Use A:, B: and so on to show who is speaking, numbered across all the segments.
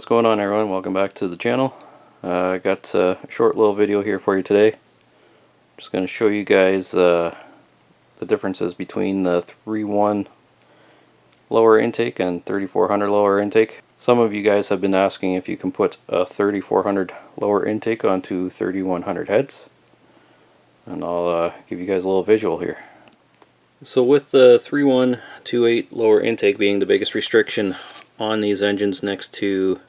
A: What's going on, everyone? Welcome back to the channel. I got a short little video here for you today. Just going to show you guys the differences between the 3.1 lower intake and 3400 lower intake. Some of you guys have been asking if you can put a 3400 lower intake onto 3100 heads, and I'll give you guys a little visual here. So with the 3.128 lower intake being the biggest restriction on these engines next to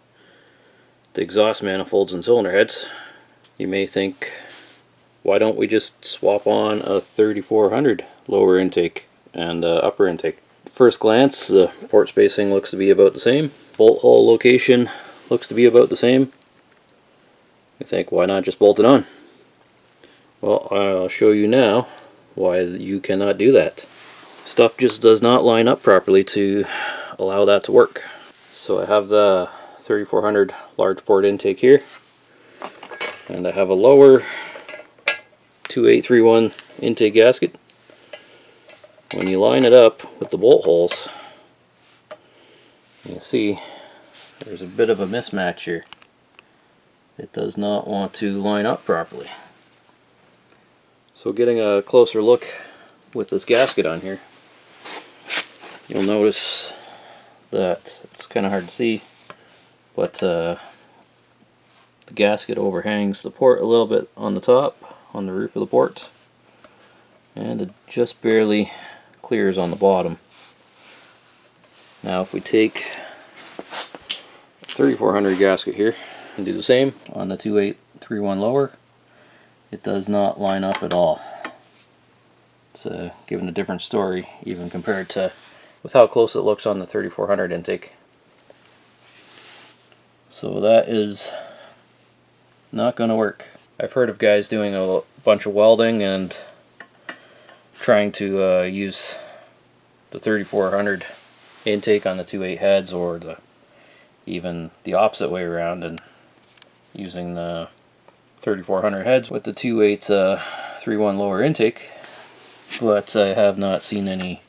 A: the exhaust manifolds and cylinder heads, you may think, why don't we just swap on a 3400 lower intake and upper intake? First glance, the port spacing looks to be about the same. Bolt hole location looks to be about the same. You think, why not just bolt it on? Well, I'll show you now why you cannot do that. Stuff just does not line up properly to allow that to work. So I have the 3400 large port intake here, and I have a lower 2831 intake gasket. When you line it up with the bolt holes, you can see there's a bit of a mismatch here. It does not want to line up properly. So getting a closer look with this gasket on here, you'll notice that it's kind of hard to see, but the gasket overhangs the port a little bit on the top, on the roof of the port, and it just barely clears on the bottom. Now if we take a 3400 gasket here and do the same on the 2831 lower, it does not line up at all. It's given a different story even compared to with how close it looks on the 3400 intake. So that is not going to work. I've heard of guys doing a bunch of welding and trying to use the 3400 intake on the 2.8 heads, or even the opposite way around, and using the 3400 heads with the 2.8 3.1 lower intake, but I have not seen any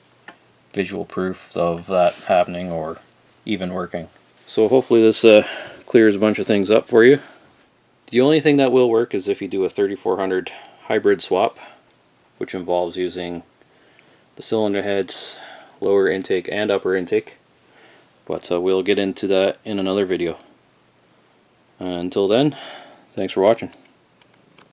A: visual proof of that happening or even working. So hopefully this clears a bunch of things up for you. The only thing that will work is if you do a 3400 hybrid swap, which involves using the cylinder heads, lower intake and upper intake, but we'll get into that in another video. Until then, thanks for watching.